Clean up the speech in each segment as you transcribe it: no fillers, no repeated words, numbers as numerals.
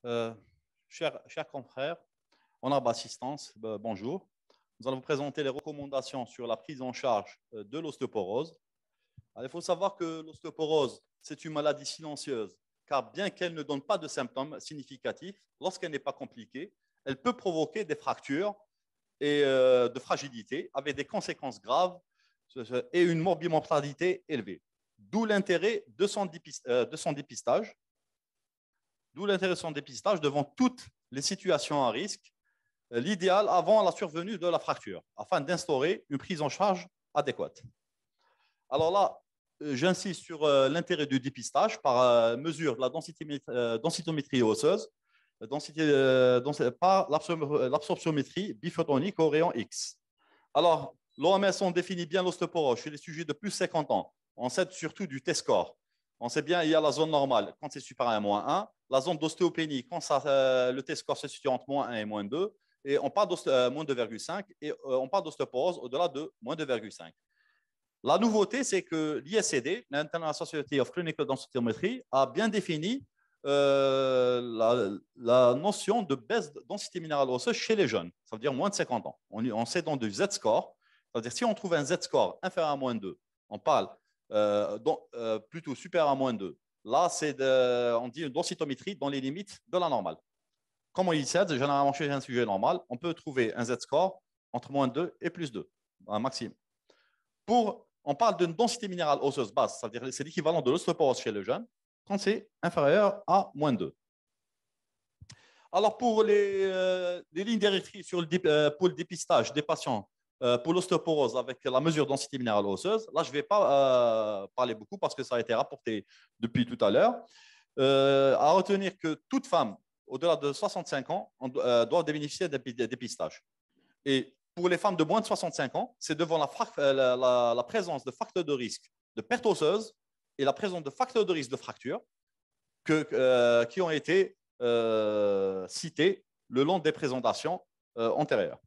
Euh, chers confrères, honorable assistance, bonjour. Nous allons vous présenter les recommandations sur la prise en charge de l'ostéoporose. Alors, il faut savoir que l'ostéoporose, c'est une maladie silencieuse, car bien qu'elle ne donne pas de symptômes significatifs, lorsqu'elle n'est pas compliquée, elle peut provoquer des fractures et de fragilité avec des conséquences graves et une morbimortalité élevée. D'où l'intérêt de son dépistage. D'où l'intérêt de son dépistage devant toutes les situations à risque, l'idéal avant la survenue de la fracture, afin d'instaurer une prise en charge adéquate. Alors là, j'insiste sur l'intérêt du dépistage par mesure de la densitométrie osseuse, par l'absorptiométrie biphotonique au rayon X. Alors, l'OMS, on définit bien l'ostéoporose chez les sujets de plus de 50 ans. On sait surtout du T-score. On sait bien, il y a la zone normale quand c'est supérieur à -1, la zone d'ostéopénie quand le T-score se situe entre -1 et -2, et on parle de moins 2,5, et on parle d'ostéoporose au-delà de moins 2,5. La nouveauté, c'est que l'ISCD, l'International Society of Clinical Densitometry, a bien défini la notion de baisse de densité minérale osseuse chez les jeunes, ça veut dire moins de 50 ans. On sait dans du Z-score, c'est-à-dire si on trouve un Z-score inférieur à -2, on parle plutôt supérieur à -2. Là, on dit une densitométrie dans les limites de la normale. Comme on dit, généralement chez un sujet normal, on peut trouver un Z-score entre -2 et +2, un maximum. On parle d'une densité minérale osseuse basse, c'est-à-dire c'est l'équivalent de l'ostéoporose chez le jeune, quand c'est inférieur à -2. Alors, pour les lignes directrices pour le dépistage des patients pour l'ostéoporose avec la mesure de densité minérale osseuse, là, je ne vais pas parler beaucoup parce que ça a été rapporté depuis tout à l'heure. À retenir que toute femme au-delà de 65 ans doit bénéficier d'un dépistage. Et pour les femmes de moins de 65 ans, c'est devant la présence de facteurs de risque de perte osseuse et la présence de facteurs de risque de fracture qui ont été cités le long des présentations antérieures.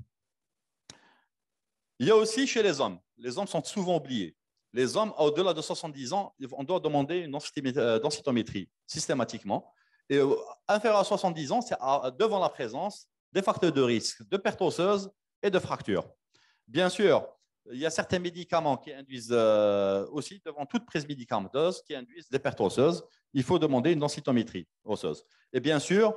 Il y a aussi chez les hommes sont souvent oubliés. Les hommes, au-delà de 70 ans, on doit demander une densitométrie systématiquement. Et inférieur à 70 ans, c'est devant la présence des facteurs de risque de perte osseuse et de fracture. Bien sûr, il y a certains médicaments qui induisent aussi, devant toute prise médicamenteuse, qui induisent des pertes osseuses. Il faut demander une densitométrie osseuse. Et bien sûr,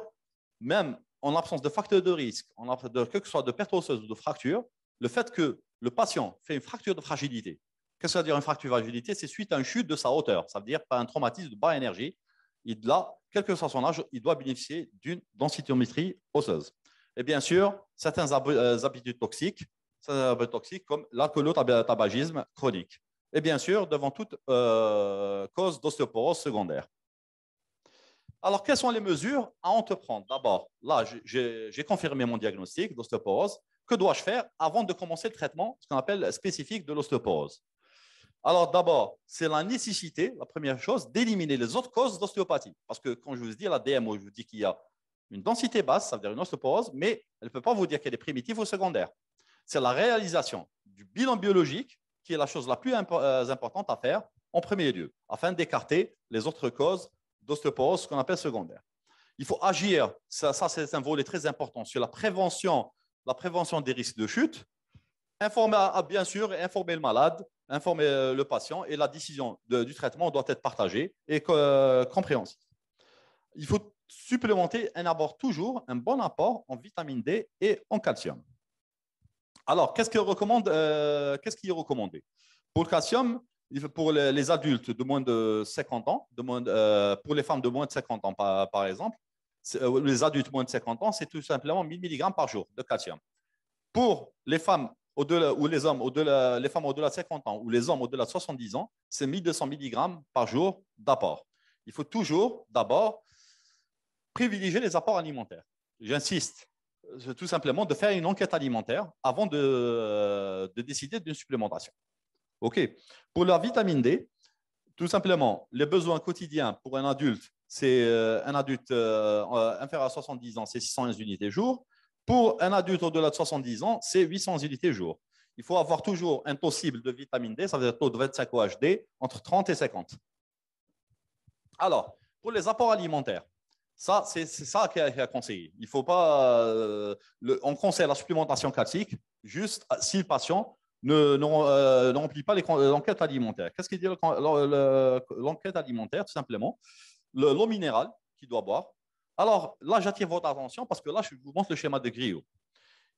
même en absence de facteurs de risque, que ce soit de perte osseuse ou de fracture, le fait que le patient fait une fracture de fragilité. Qu'est-ce que ça veut dire une fracture de fragilité? C'est suite à une chute de sa hauteur. Ça veut dire pas un traumatisme de bas énergie. Là, quel que soit son âge, il doit bénéficier d'une densitométrie osseuse. Et bien sûr, certaines habitudes toxiques, comme l'alcoolotabagisme chronique. Et bien sûr, devant toute cause d'ostéoporose secondaire. Alors, quelles sont les mesures à entreprendre? D'abord, là, j'ai confirmé mon diagnostic d'ostéoporose. Que dois-je faire avant de commencer le traitement, ce qu'on appelle spécifique de l'ostéoporose? Alors, d'abord, c'est la nécessité, la première chose, d'éliminer les autres causes d'ostéopathie. Parce que quand je vous dis la DMO, je vous dis qu'il y a une densité basse, ça veut dire une ostéoporose, mais elle ne peut pas vous dire qu'elle est primitive ou secondaire. C'est la réalisation du bilan biologique qui est la chose la plus importante à faire en premier lieu, afin d'écarter les autres causes d'ostéoporose, ce qu'on appelle secondaire. Il faut agir, ça c'est un volet très important, sur la prévention des risques de chute, bien sûr, informer le malade, informer le patient, et la décision du traitement doit être partagée et compréhensive. Il faut supplémenter toujours un bon apport en vitamine D et en calcium. Alors, qu'est-ce qui est recommandé? Pour le calcium, pour les adultes de moins de 50 ans, pour les femmes de moins de 50 ans par exemple, les adultes moins de 50 ans, c'est tout simplement 1000 mg par jour de calcium. Pour les femmes ou les hommes les femmes au-delà de 50 ans ou les hommes au-delà de 70 ans, c'est 1200 mg par jour d'apport. Il faut toujours d'abord privilégier les apports alimentaires. J'insiste, tout simplement de faire une enquête alimentaire avant de décider d'une supplémentation. OK. Pour la vitamine D, tout simplement, les besoins quotidiens pour un adulte, c'est un adulte inférieur à 70 ans, c'est 600 unités jour. Pour un adulte au-delà de 70 ans, c'est 800 unités jour. Il faut avoir toujours un taux cible de vitamine D, ça veut dire taux de 25 OHD, entre 30 et 50. Alors, pour les apports alimentaires, Ça, c'est ça qui est conseillé. Il faut pas. On conseille la supplémentation calcique juste si le patient ne remplit pas l'enquête alimentaire. Qu'est-ce qu'il dit l'enquête alimentaire? Tout simplement, l'eau minérale qu'il doit boire. Alors là, j'attire votre attention parce que là, je vous montre le schéma de Griot.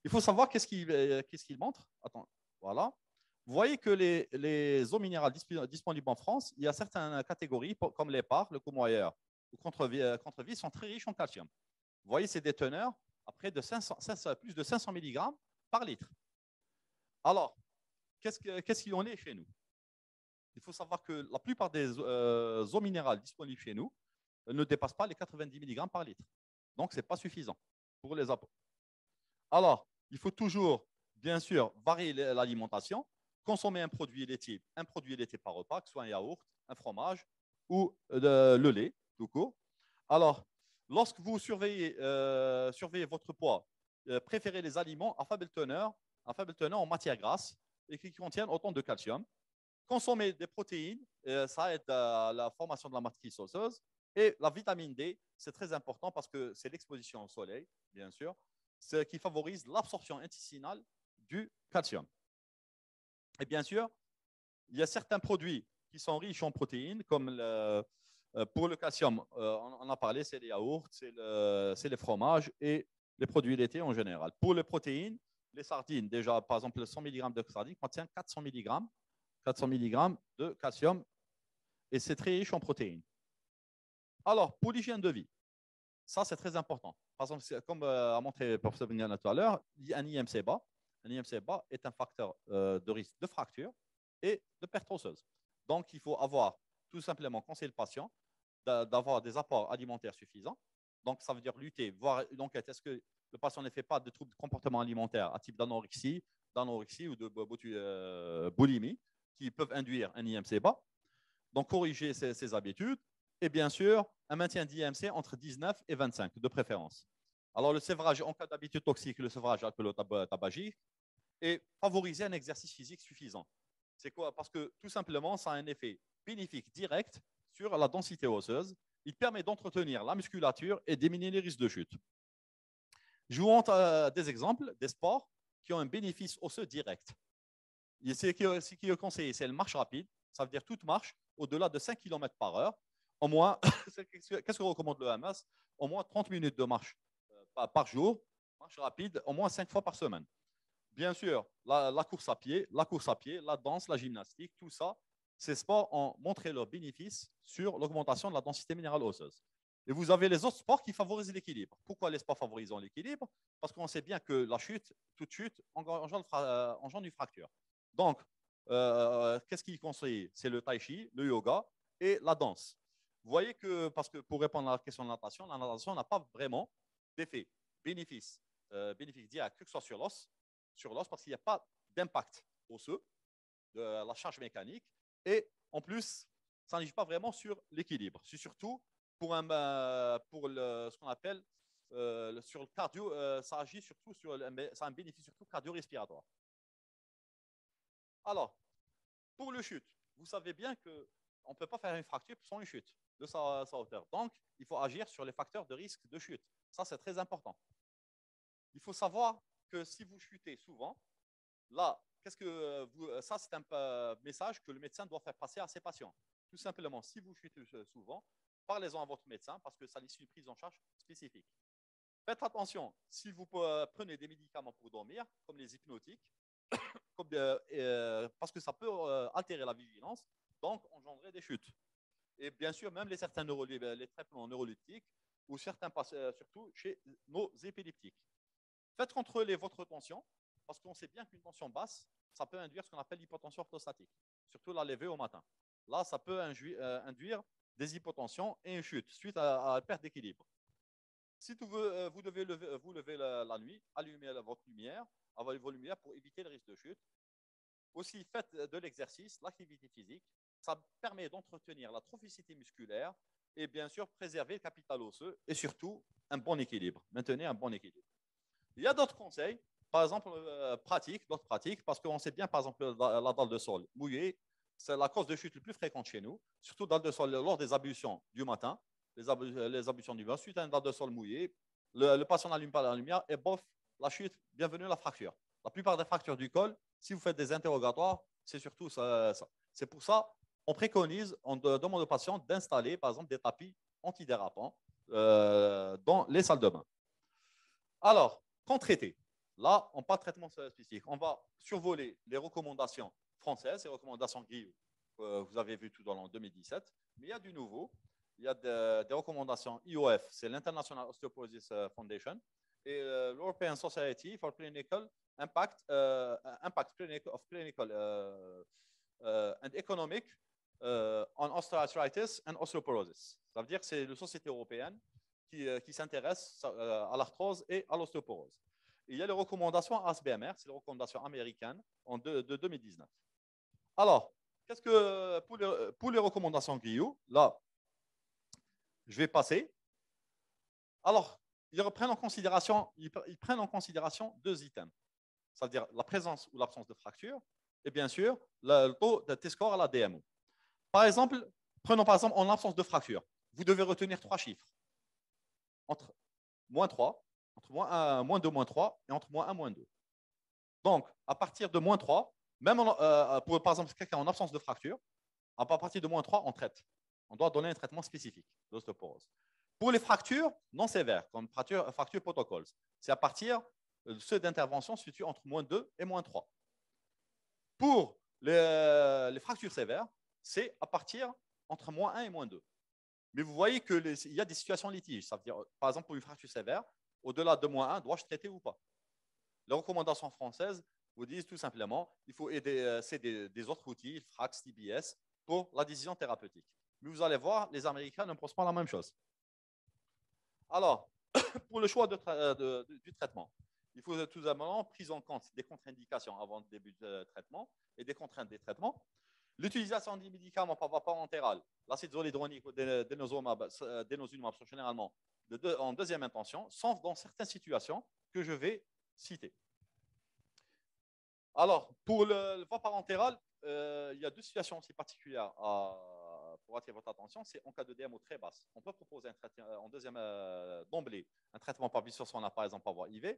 Il faut savoir qu'est-ce qu'il montre. Attends, voilà. Vous voyez que les eaux minérales disponibles en France, il y a certaines catégories, comme l'épar, le Courmayeur ou contre-vie, sont très riches en calcium. Vous voyez, c'est des teneurs à près de plus de 500 mg par litre. Alors, qu'est-ce qu'il en est chez nous? Il faut savoir que la plupart des eaux minérales disponibles chez nous ne dépassent pas les 90 mg par litre. Donc, ce n'est pas suffisant pour les apports. Alors, il faut toujours, bien sûr, varier l'alimentation, consommer un produit laitier par repas, que ce soit un yaourt, un fromage ou le lait, tout court. Alors, lorsque vous surveillez votre poids, préférez les aliments à faible teneur en matière grasse et qui contiennent autant de calcium. Consommez des protéines, ça aide à la formation de la matrice osseuse. Et la vitamine D, c'est très important parce que c'est l'exposition au soleil, bien sûr, ce qui favorise l'absorption intestinale du calcium. Et bien sûr, il y a certains produits qui sont riches en protéines, comme pour le calcium, on en a parlé, c'est les yaourts, c'est les fromages et les produits laitiers en général. Pour les protéines, les sardines, déjà, par exemple, 100 mg de sardines contient 400 mg de calcium et c'est très riche en protéines. Alors, pour l'hygiène de vie, ça, c'est très important. Par exemple, comme a montré le professeur Benyan tout à l'heure, un IMC bas. Un IMC bas est un facteur de risque de fracture et de perte osseuse. Donc, il faut avoir tout simplement conseiller le patient d'avoir des apports alimentaires suffisants. Donc, ça veut dire lutter, voir une enquête. Est-ce que le patient ne fait pas de troubles de comportement alimentaire à type d'anorexie ou de boulimie qui peuvent induire un IMC bas? Donc, corriger ses habitudes. Et bien sûr, un maintien d'IMC entre 19 et 25 de préférence. Alors, le sévrage en cas d'habitude toxique, le sévrage alcoolo-tabagique, et favoriser un exercice physique suffisant. C'est quoi? Parce que tout simplement, ça a un effet bénéfique direct sur la densité osseuse. Il permet d'entretenir la musculature et d'éliminer les risques de chute. Je vous montre des exemples des sports qui ont un bénéfice osseux direct. Ce qui est conseillé, c'est le marche rapide. Ça veut dire toute marche au-delà de 5 km par heure. Au moins, qu'est-ce que recommande le Hamas? Au moins 30 minutes de marche par jour, marche rapide, au moins 5 fois par semaine. Bien sûr, la course à pied, la danse, la gymnastique, tout ça, ces sports ont montré leurs bénéfices sur l'augmentation de la densité minérale osseuse. Et vous avez les autres sports qui favorisent l'équilibre. Pourquoi les sports favorisent l'équilibre? Parce qu'on sait bien que la chute, toute chute, engendre une fracture. Donc, qu'est-ce qu'il conseille? C'est le tai chi, le yoga et la danse. Vous voyez que, parce que pour répondre à la question de la natation n'a pas vraiment d'effet bénéfice direct, que ce soit sur l'os, parce qu'il n'y a pas d'impact osseux de la charge mécanique. Et en plus, ça n'agit pas vraiment sur l'équilibre. C'est surtout pour ce qu'on appelle sur le cardio, ça agit surtout ça a un bénéfice surtout cardio-respiratoire. Alors, pour le chute, vous savez bien qu'on ne peut pas faire une fracture sans une chute de sa hauteur. Donc, il faut agir sur les facteurs de risque de chute. Ça, c'est très important. Il faut savoir que si vous chutez souvent, là, ça, c'est un message que le médecin doit faire passer à ses patients. Tout simplement, si vous chutez souvent, parlez-en à votre médecin parce que ça nécessite une prise en charge spécifique. Faites attention, si vous prenez des médicaments pour dormir, comme les hypnotiques, parce que ça peut altérer la vigilance, donc engendrer des chutes. Et bien sûr, même les traitements neuroleptiques, ou certains, surtout chez nos épileptiques. Faites contrôler votre tension, parce qu'on sait bien qu'une tension basse, ça peut induire ce qu'on appelle l'hypotension orthostatique, surtout la levée au matin. Là, ça peut induire des hypotensions et une chute suite à la perte d'équilibre. Si vous devez vous lever la nuit, allumez votre lumière, avec vos lumières pour éviter le risque de chute. Aussi, faites de l'exercice, l'activité physique. Ça permet d'entretenir la trophicité musculaire et bien sûr préserver le capital osseux et surtout un bon équilibre. Maintenez un bon équilibre. Il y a d'autres conseils, par exemple d'autres pratiques, parce qu'on sait bien, par exemple, la dalle de sol mouillée, c'est la cause de chute le plus fréquente chez nous, surtout dalle de sol lors des ablutions du matin. les ablutions du bain, suite à un état de sol mouillé, le patient n'allume pas la lumière et bof, la chute, bienvenue la fracture. La plupart des fractures du col, si vous faites des interrogatoires, c'est surtout ça. C'est pour ça on préconise, on demande aux patients d'installer, par exemple, des tapis antidérapants dans les salles de bain. Alors, quand traiter, là, on n'a pas de traitement spécifique. On va survoler les recommandations françaises, les recommandations Guillaume, que vous avez vu tout dans l'an 2017, mais il y a du nouveau. Il y a des recommandations IOF, c'est l'International Osteoporosis Foundation, et l'European Society for Clinical Impact, of Clinical and Economic on Osteoarthritis and Osteoporosis. Ça veut dire que c'est la société européenne qui s'intéresse à l'arthrose et à l'ostéoporose. Il y a les recommandations ASBMR, c'est les recommandations américaines de 2019. Alors, qu'est-ce que pour les recommandations Guillaume, là, je vais passer. Alors, ils prennent en considération deux items, c'est-à-dire la présence ou l'absence de fracture et bien sûr le taux de T-score à la DMO. Par exemple, prenons par exemple en absence de fracture, vous devez retenir 3 chiffres entre moins 3, entre moins 2, moins 3 et entre moins 1, moins 2. Donc, à partir de moins 3, même pour par exemple quelqu'un en absence de fracture, à partir de moins 3, on traite. On doit donner un traitement spécifique d'ostéoporose. Pour les fractures non sévères, comme fracture protocoles, c'est à partir de ceux d'intervention situés entre moins 2 et moins 3. Pour les fractures sévères, c'est à partir entre moins 1 et moins 2. Mais vous voyez qu'il y a des situations litiges. Ça veut dire, par exemple, pour une fracture sévère, au-delà de moins 1, dois-je traiter ou pas? Les recommandations françaises vous disent tout simplement il faut aider des autres outils, FRAX, TBS, pour la décision thérapeutique. Mais vous allez voir, les Américains ne pensent pas la même chose. Alors, pour le choix du traitement, il faut tout simplement prise en compte des contre-indications avant le début du traitement et des contraintes des traitements. L'utilisation des médicaments par voie parentérale, l'acide zoledronique ou denosumab sont généralement en deuxième intention, sauf dans certaines situations que je vais citer. Alors, pour le voie parentérale, il y a deux situations aussi particulières pour attirer votre attention. C'est en cas de DMO très basse. On peut proposer un traitement en deuxième d'emblée, un traitement par bisphosphonates, par exemple, par voie IV.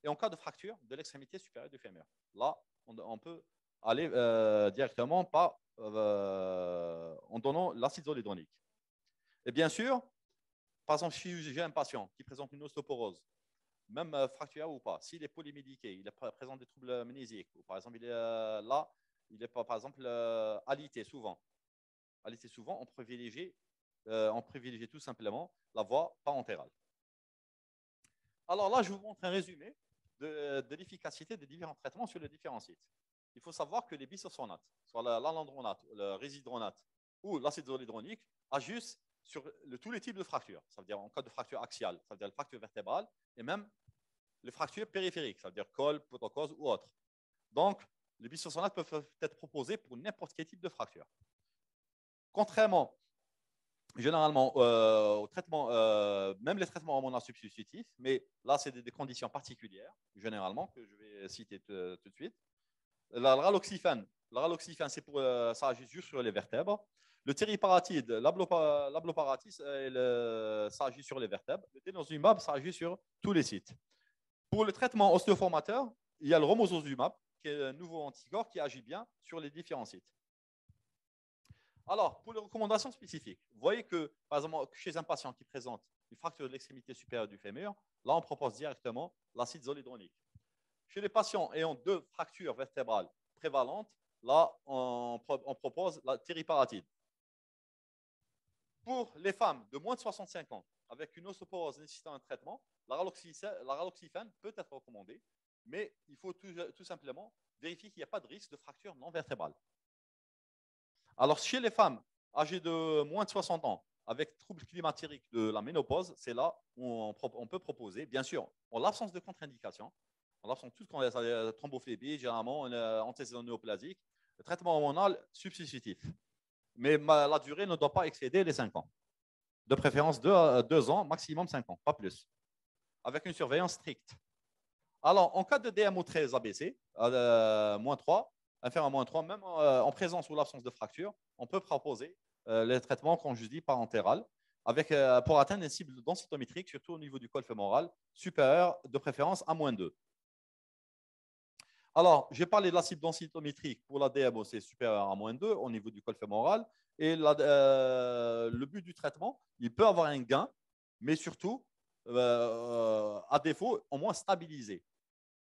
Et en cas de fracture de l'extrémité supérieure du fémur, là, on peut aller directement en donnant l'acide zoledronique. Et bien sûr, par exemple, si j'ai un patient qui présente une ostéoporose, même fracture ou pas, s'il est polymédiqué, il présente des troubles mnésiques, ou par exemple, il est par exemple alité souvent. Alité souvent, on privilégie tout simplement la voie parentérale. Alors là, je vous montre un résumé de l'efficacité des différents traitements sur les différents sites. Il faut savoir que les bisphosphonate, soit l'alandronate, le résidronate ou l'acide zoledronique, agissent sur tous les types de fractures. Ça veut dire en cas de fracture axiale, ça veut dire la fracture vertébrale, et même les fractures périphériques, ça veut dire col, potocose ou autre. Donc, les bisphosphonates peuvent être proposés pour n'importe quel type de fracture. Contrairement généralement au traitement, même les traitements hormonaux substitutifs, mais là, c'est des conditions particulières, généralement, que je vais citer tout de suite. La raloxifène, c'est pour ça agit juste sur les vertèbres. Le tériparatide, l'abloparatis, ça agit sur les vertèbres. Le denosumab, ça agit sur tous les sites. Pour le traitement ostéoformateur, il y a le romosozumab, qui est un nouveau anticorps qui agit bien sur les différents sites. Alors, pour les recommandations spécifiques, vous voyez que, par exemple, chez un patient qui présente une fracture de l'extrémité supérieure du fémur, là, on propose directement l'acide zoledronique. Chez les patients ayant 2 fractures vertébrales prévalentes, là, on propose la tériparatide. Pour les femmes de moins de 65 ans, avec une ostéoporose nécessitant un traitement, la raloxifène peut être recommandée, mais il faut tout simplement vérifier qu'il n'y a pas de risque de fracture non vertébrale. Alors, chez les femmes âgées de moins de 60 ans, avec troubles climatériques de la ménopause, c'est là où on peut proposer, bien sûr, en l'absence de contre-indication, en l'absence de toute thrombophlébies, généralement, antécédent néoplasique, le traitement hormonal substitutif. Mais la durée ne doit pas excéder les 5 ans. De préférence 2 ans, maximum 5 ans, pas plus. Avec une surveillance stricte. Alors, en cas de DMO très abaissé, moins 3, inférieur à moins 3, même en présence ou l'absence de fracture, on peut proposer les traitements, comme je dis, parentéral, pour atteindre une cible densitométrique, surtout au niveau du col fémoral, supérieur de préférence à -2. Alors, j'ai parlé de la cible densitométrique pour la DMO, c'est supérieur à -2 au niveau du col fémoral. Et le but du traitement, il peut avoir un gain, mais surtout, à défaut, au moins stabiliser.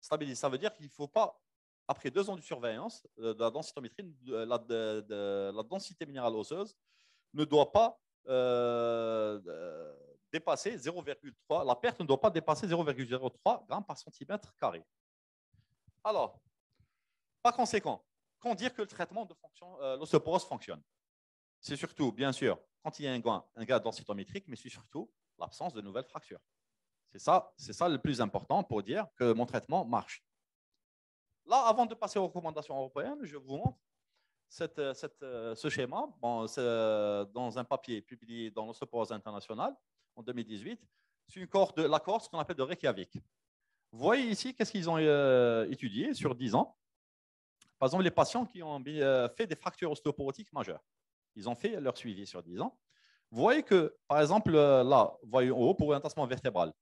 Stabiliser, ça veut dire qu'il ne faut pas, après 2 ans de surveillance de la densitométrie, la densité minérale osseuse ne doit pas dépasser 0,3. La perte ne doit pas dépasser 0,03 grammes par centimètre carré. Alors, par conséquent, quand dire que le traitement de l'ostéoporose fonctionne? C'est surtout, bien sûr, quand il y a un gain densitométrique, mais c'est surtout l'absence de nouvelles fractures. C'est ça le plus important pour dire que mon traitement marche. Là, avant de passer aux recommandations européennes, je vous montre ce schéma dans un papier publié dans l'ostéoporose internationale en 2018. C'est une cohorte la cohorte, ce qu'on appelle de Reykjavik. Vous voyez ici, qu'est-ce qu'ils ont étudié sur 10 ans. Par exemple, les patients qui ont fait des fractures ostéoporotiques majeures. Ils ont fait leur suivi sur 10 ans. Vous voyez que, par exemple, là, vous voyez en haut, pour l'entassement vertébral,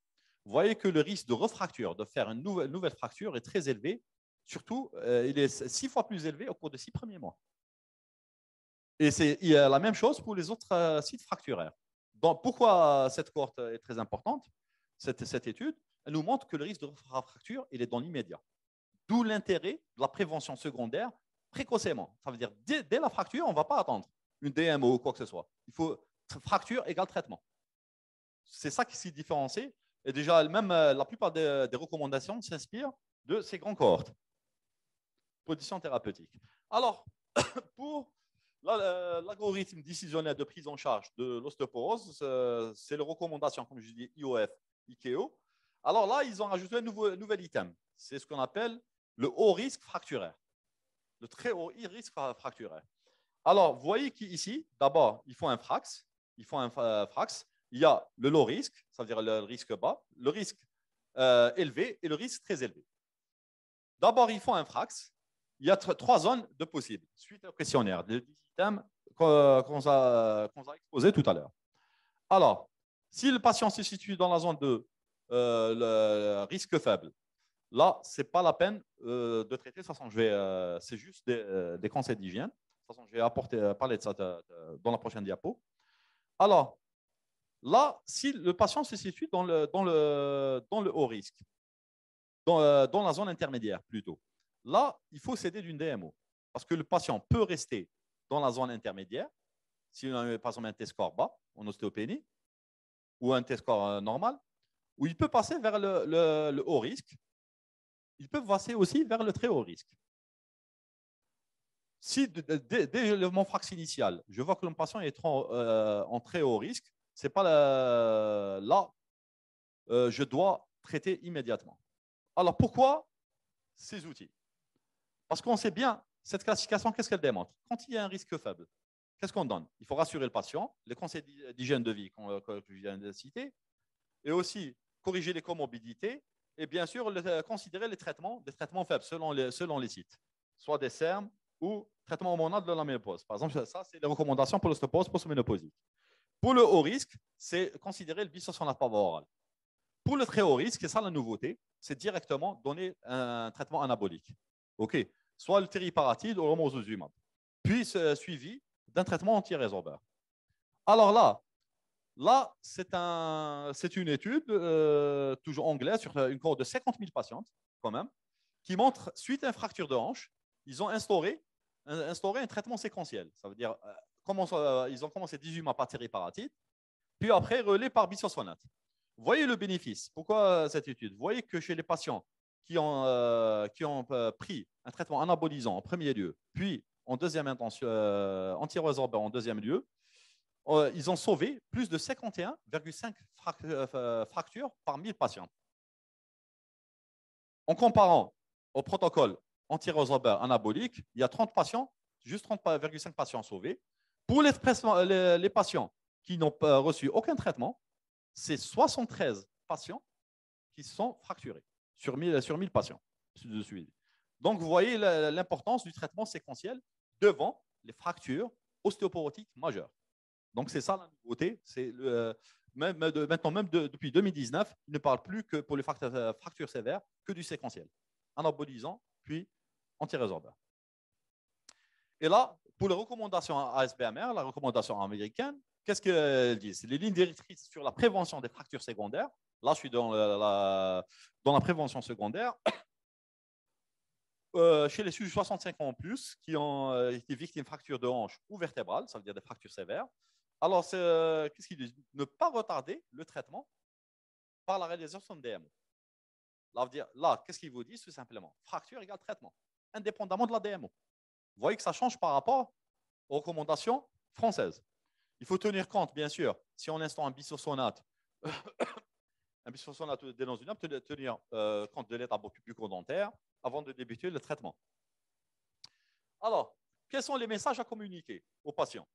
vous voyez que le risque de refracture, de faire une nouvelle fracture est très élevé. Surtout, il est 6 fois plus élevé au cours des 6 premiers mois. Et il y a la même chose pour les autres sites fracturaires. Donc, pourquoi cette cohorte est très importante, cette étude? Elle nous montre que le risque de fracture, il est dans l'immédiat. D'où l'intérêt de la prévention secondaire précocement. Ça veut dire, dès la fracture, on ne va pas attendre une DMO ou quoi que ce soit. Il faut fracture égale traitement. C'est ça qui s'y différencie. Et déjà, même la plupart des recommandations s'inspirent de ces grandes cohortes. Position thérapeutique. Alors, pour l'algorithme décisionnel de prise en charge de l'ostéoporose, c'est les recommandations, comme je dis, IOF, IKEO. Alors là, ils ont rajouté un nouvel item. C'est ce qu'on appelle le haut risque fracturaire. Le très haut risque fracturaire. Alors, vous voyez qu'ici, d'abord, il faut un frax. Il y a le low risque, ça veut dire le risque bas, le risque élevé et le risque très élevé. D'abord, il faut un frax. Il y a 3 zones de possibles, suite au questionnaire, des items qu'on a exposés tout à l'heure. Alors, si le patient se situe dans la zone de le risque faible, là, ce n'est pas la peine de traiter. De toute façon, c'est juste des conseils d'hygiène. De toute façon, je vais parler de ça dans la prochaine diapo. Alors, là, si le patient se situe dans le haut risque, dans la zone intermédiaire plutôt, là, il faut s'aider d'une DMO. Parce que le patient peut rester dans la zone intermédiaire, s'il a par exemple un T-score bas en ostéopénie, ou un T-score normal, ou il peut passer vers le haut risque. Il peut passer aussi vers le très haut risque. Si dès mon frax initial, je vois que le patient est en très haut risque, c'est pas là, je dois traiter immédiatement. Alors pourquoi ces outils? Parce qu'on sait bien, cette classification, qu'est-ce qu'elle démontre? Quand il y a un risque faible, qu'est-ce qu'on donne? Il faut rassurer le patient, les conseils d'hygiène de vie que je viens de citer, et aussi corriger les comorbidités, et bien sûr considérer des traitements faibles selon les sites, soit des SERM ou traitement hormonal de la ménopause. Par exemple, ça, c'est les recommandations pour l'ostéoporose post-ménopausique. Pour le haut risque, c'est considérer le bisphosphonate par voie orale. Pour le très haut risque, et ça la nouveauté, c'est directement donner un traitement anabolique. OK. Soit le tériparatide ou le romosozumab, puis suivi d'un traitement anti-résorbeur. Alors là, c'est une étude toujours anglaise sur une cohorte de 50 000 patientes, quand même, qui montre, suite à une fracture de hanche, ils ont instauré un traitement séquentiel. Ça veut dire, ils ont commencé 18 mois par tériparatide, puis après relais par bisphosphonate. Vous voyez le bénéfice. Pourquoi cette étude? Vous voyez que chez les patients qui ont pris un traitement anabolisant en premier lieu, puis en deuxième intention, anti-résorbeur en deuxième lieu, ils ont sauvé plus de 51,5 fractures par 1000 patients. En comparant au protocole anti-résorbeur anabolique, il y a 30 patients, juste 30,5 patients sauvés. Pour les patients qui n'ont pas reçu aucun traitement, c'est 73 patients qui sont fracturés sur 1000 patients de suivi. Donc, vous voyez l'importance du traitement séquentiel devant les fractures ostéoporotiques majeures. Donc, c'est ça la nouveauté. Maintenant, même depuis 2019, ils ne parlent plus que pour les fractures sévères que du séquentiel, anabolisant, puis antirésorbeur. Et là, pour les recommandations ASBMR, la recommandation américaine, qu'est-ce qu'elles disent? Les lignes directrices sur la prévention des fractures secondaires. Là, je suis dans la prévention secondaire. Chez les sujets 65 ans en plus qui ont été victimes de fractures de hanche ou vertébrales, ça veut dire des fractures sévères. Alors, qu'est-ce qu'ils disent? Ne pas retarder le traitement par la réalisation de DMO. Là, qu'est-ce qu'ils vous disent tout simplement? Fracture égale traitement, indépendamment de la DMO. Vous voyez que ça change par rapport aux recommandations françaises. Il faut tenir compte, bien sûr, si on instaure un bisphosphonates, un bisphosphonates d'énosinope, tenir compte de l'état bucco-dentaire avant de débuter le traitement. Alors, quels sont les messages à communiquer aux patients?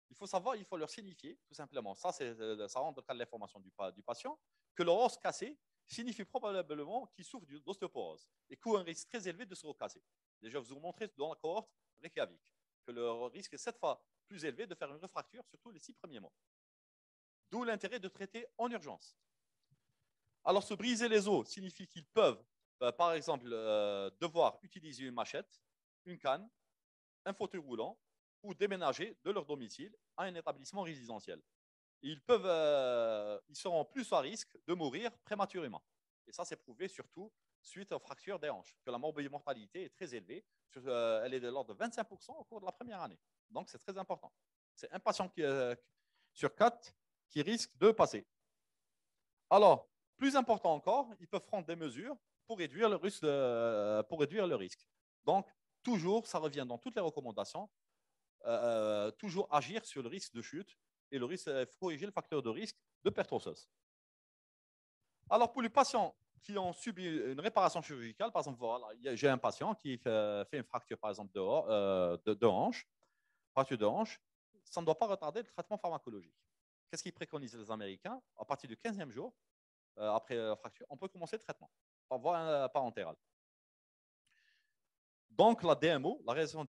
Il faut savoir, il faut leur signifier, tout simplement, ça rentre dans le cadre de l'information du patient, que leur os cassé signifie probablement qu'il souffre d'ostéoporose et court un risque très élevé de se recasser. Déjà, je vous montrer dans la cohorte Reykjavik que le risque est 7 fois plus élevé de faire une refracture, surtout les 6 premiers mois. D'où l'intérêt de traiter en urgence. Alors, se briser les os signifie qu'ils peuvent, par exemple, devoir utiliser une machette, une canne, un fauteuil roulant ou déménager de leur domicile à un établissement résidentiel. Ils seront plus à risque de mourir prématurément. Et ça, c'est prouvé surtout suite aux fractures des hanches, que la mortalité est très élevée. Elle est de l'ordre de 25% au cours de la première année. Donc, c'est très important. C'est un patient sur 4 qui risque de passer. Alors, plus important encore, ils peuvent prendre des mesures pour réduire le risque. Donc, toujours, ça revient dans toutes les recommandations, toujours agir sur le risque de chute et le risque, corriger le facteur de risque de perte osseuse. Alors, pour les patients qui ont subi une réparation chirurgicale, par exemple, voilà, j'ai un patient qui fait une fracture, par exemple, de hanche, fracture de hanche, ça ne doit pas retarder le traitement pharmacologique. Qu'est-ce qu'ils préconisent les Américains? À partir du 15e jour, après la fracture, on peut commencer le traitement par voie parentérale. Donc, la DMO, la réalisation